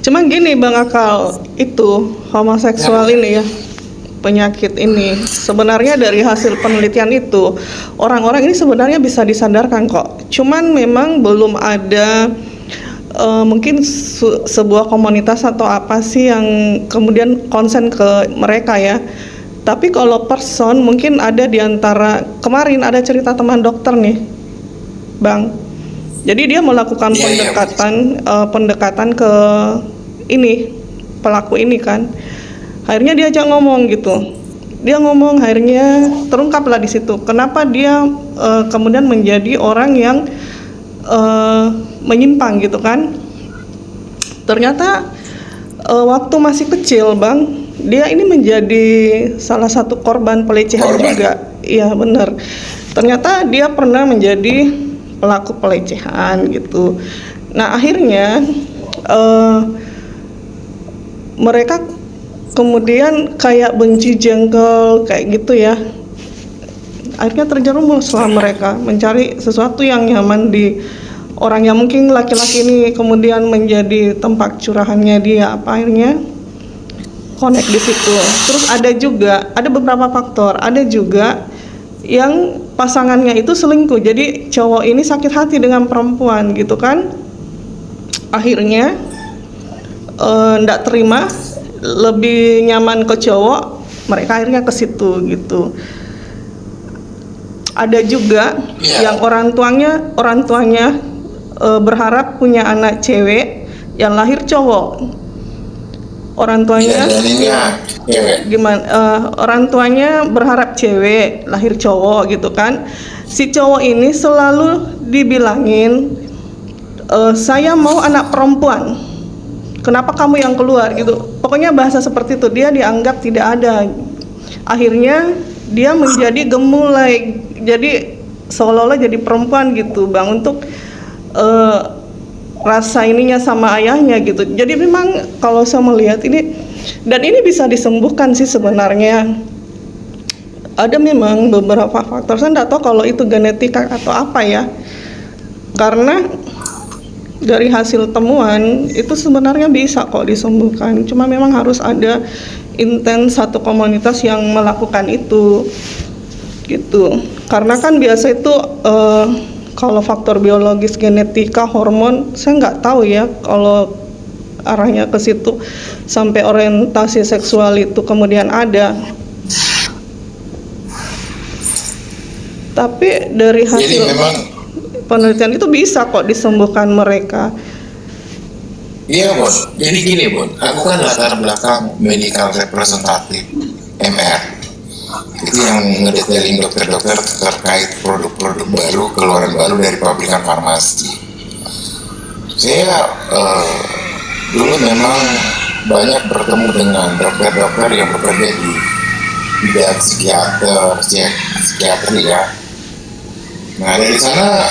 Cuman gini Bang Akal, itu homoseksual Ya, ini ya, penyakit ini sebenarnya dari hasil penelitian itu orang-orang ini sebenarnya bisa disadarkan kok. Cuman memang belum ada mungkin sebuah komunitas atau apa sih yang kemudian konsen ke mereka ya. Tapi kalau person mungkin ada di antara kemarin ada cerita teman dokter nih, Bang. Jadi dia melakukan iya, iya, Bu. pendekatan ke ini pelaku ini kan. Akhirnya diajak ngomong gitu. Dia ngomong akhirnya terungkaplah di situ kenapa dia kemudian menjadi orang yang menyimpang gitu kan. Ternyata waktu masih kecil, Bang, dia ini menjadi salah satu korban pelecehan Korban. juga. Iya, benar. Ternyata dia pernah menjadi pelaku pelecehan gitu. Nah, akhirnya eh, mereka kemudian kayak benci jengkel kayak gitu ya. Akhirnya terjerumuslah mereka mencari sesuatu yang nyaman di orang yang mungkin laki-laki ini kemudian menjadi tempat curahannya dia, apa akhirnya connect di situ. Terus ada beberapa faktor, ada juga yang pasangannya itu selingkuh. Jadi cowok ini sakit hati dengan perempuan gitu kan. Akhirnya ndak terima, lebih nyaman ke cowok, mereka akhirnya ke situ gitu. Ada juga Iya. yang orang tuanya berharap punya anak cewek yang lahir cowok. Orang Iya, tuanya janinnya cewek. gimana? Orang tuanya berharap cewek lahir cowok gitu kan. Si cowok ini selalu dibilangin, saya mau anak perempuan. Kenapa kamu yang keluar gitu? Pokoknya bahasa seperti itu, dia dianggap tidak ada. Akhirnya dia menjadi gemulai, jadi seolah-olah jadi perempuan gitu Bang, untuk rasa ininya sama ayahnya gitu. Jadi memang kalau saya melihat ini, dan ini bisa disembuhkan sih sebenarnya. Ada memang beberapa faktor, saya tidak tahu kalau itu genetika atau apa ya, karena dari hasil temuan itu sebenarnya bisa kok disembuhkan. Cuma memang harus ada intens satu komunitas yang melakukan itu gitu. Karena kan biasa itu kalau faktor biologis, genetika, hormon, saya nggak tahu ya kalau arahnya ke situ sampai orientasi seksual itu kemudian ada. Tapi dari Jadi hasil memang, penelitian itu bisa kok disembuhkan mereka. iya, Bon. Jadi gini, Bon. Aku kan latar belakang medical representative MR. Itu yang ngedetailin dokter-dokter terkait produk-produk baru, keluaran baru dari pabrikan farmasi. Saya dulu memang banyak bertemu dengan dokter-dokter yang bekerja di bidang psikiatri ya. Nah, dari sana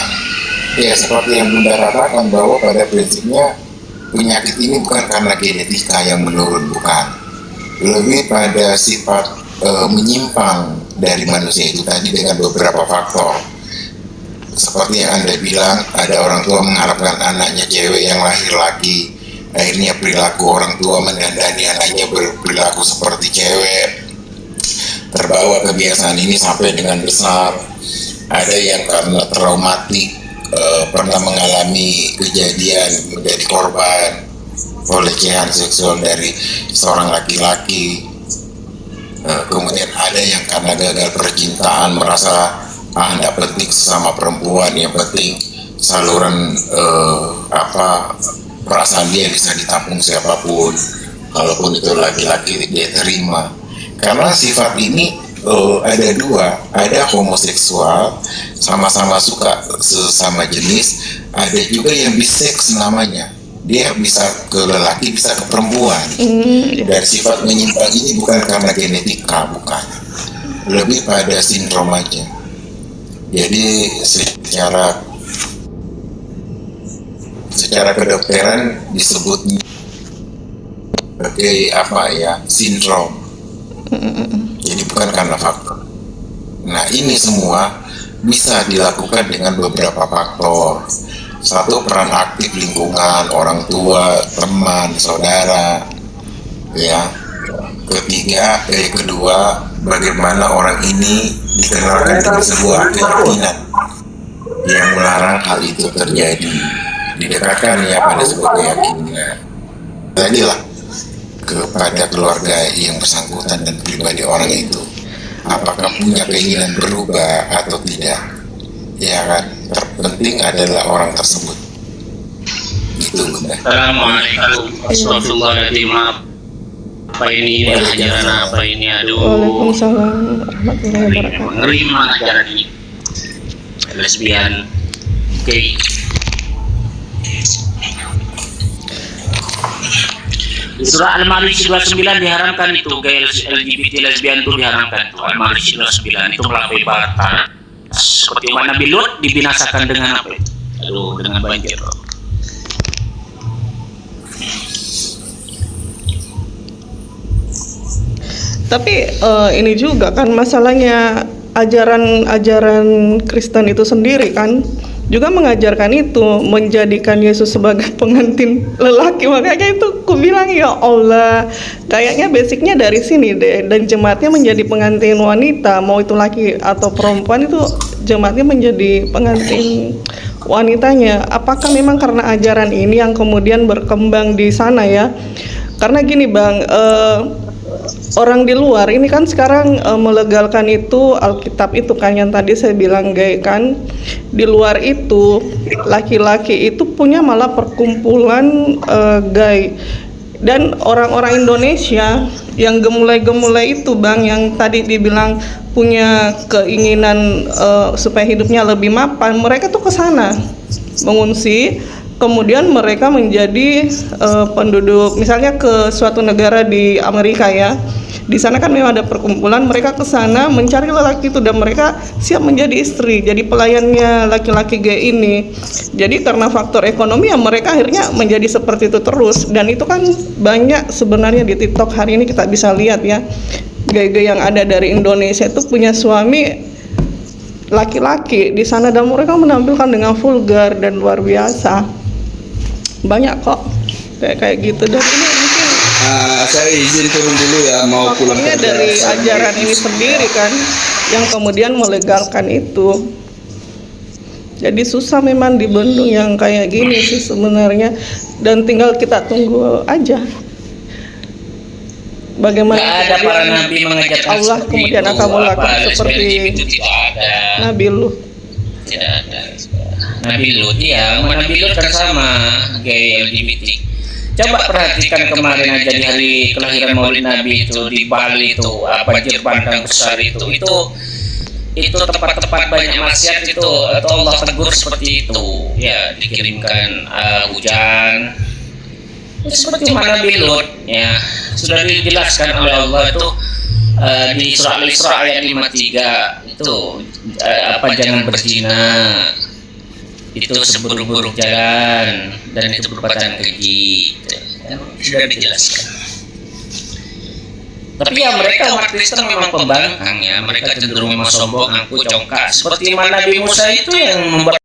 ya seperti yang Bunda katakan bahwa pada prinsipnya penyakit ini bukan karena genetika yang menurun, bukan. Lebih pada sifat menyimpang dari manusia itu tadi dengan beberapa faktor. Seperti yang Anda bilang, ada orang tua mengharapkan anaknya cewek yang lahir laki, akhirnya perilaku orang tua mendandani anaknya berperilaku seperti cewek. Terbawa kebiasaan ini sampai dengan besar. Ada yang karena traumatik, pernah mengalami kejadian menjadi korban pelecehan seksual dari seorang laki-laki. Kemudian ada yang karena gagal percintaan merasa tidak penting sesama perempuan, yang penting saluran perasaan dia bisa ditampung siapapun, kalaupun itu laki-laki dia terima. Karena sifat ini ada dua, ada homoseksual sama-sama suka sesama jenis, ada juga yang bisex namanya, dia bisa ke lelaki bisa ke perempuan. Dan sifat menyimpang ini bukan karena genetika, bukan, lebih pada sindrom aja. Jadi secara kedokteran disebutnya sebagai sindrom. Jadi bukan karena faktor. Nah, ini semua bisa dilakukan dengan beberapa faktor. Satu, peran aktif lingkungan, orang tua, teman, saudara, ya. Kedua, bagaimana orang ini dikenalkan dengan sebuah keyakinan yang melarang hal itu terjadi, didekatkan ya pada sebuah keyakinan. Jadilah kepada keluarga yang bersangkutan dan pribadi orang itu, apakah punya keinginan berubah atau tidak, ya kan? Terpenting adalah orang tersebut. Itu Bunda. Assalamualaikum warahmatullahi wabarakatuh. Apa ini ajaran apa ini? Aduh, Waalaikumsalam warahmatullahi wabarakatuh. ngeri memang ajaran ini. Lesbian, gay. Di surah Al-Ma'arij 29 diharamkan itu, gay LGBT lesbian itu diharamkan itu. Al-Ma'arij 29 itu melampaui batas. Seperti umat Nabi Lut dibinasakan dengan apa itu? Aduh, dengan banjir. Tapi ini juga kan masalahnya ajaran Kristen itu sendiri kan juga mengajarkan itu, menjadikan Yesus sebagai pengantin lelaki. Makanya itu aku bilang ya Allah, kayaknya basicnya dari sini deh. Dan jemaatnya menjadi pengantin wanita, mau itu laki atau perempuan, itu jemaatnya menjadi pengantin wanitanya. Apakah memang karena ajaran ini yang kemudian berkembang di sana ya? Karena gini Bang, orang di luar ini kan sekarang melegalkan itu Alkitab itu kan yang tadi saya bilang gay kan. Di luar itu laki-laki itu punya malah perkumpulan gay. Dan orang-orang Indonesia yang gemulai-gemulai itu Bang, yang tadi dibilang punya keinginan supaya hidupnya lebih mapan, mereka tuh ke sana mengungsi. Kemudian mereka menjadi penduduk, misalnya ke suatu negara di Amerika ya. Di sana kan memang ada perkumpulan, mereka ke sana mencari lelaki itu dan mereka siap menjadi istri, jadi pelayannya laki-laki gay ini. Jadi karena faktor ekonomi ya mereka akhirnya menjadi seperti itu terus. Dan itu kan banyak sebenarnya di TikTok hari ini kita bisa lihat ya. Gay-gay yang ada dari Indonesia itu punya suami laki-laki di sana dan mereka menampilkan dengan vulgar dan luar biasa. Banyak kok kayak gitu. Dan ini mungkin saya izin turun dulu ya, mau pulang faktornya kerja. dari ajaran ini sendiri kan yang kemudian melegalkan itu. Jadi susah memang dibendung yang kayak gini sih sebenarnya, dan tinggal kita tunggu aja bagaimana Tidak ada para nabi mengajarkan Allah seperti kemudian itu. akan melakukan Apa, seperti itu tidak ada. Nabi Lut. Tidak ada. Nabi Lut ya, Nabi Lut kan sama gay LGBT. Coba perhatikan kemarin aja di hari kelahiran Maulid Nabi itu di Bali itu, banjir bandang besar itu tempat-tempat banyak maksiat itu, atau Allah tegur seperti itu ya, dikirimkan hujan seperti mana Nabi Lut ya, sudah dijelaskan oleh Allah itu di surah Al-Isra ayat 53 itu jangan berzina, itu seburuk-buruk jalan, dan itu perbuatan keji, sudah dijelaskan. Tapi ya mereka umat Kristen memang pembangkang ya, mereka cenderung memang sombong, angkuh, congkak, seperti Nabi Musa itu yang membuat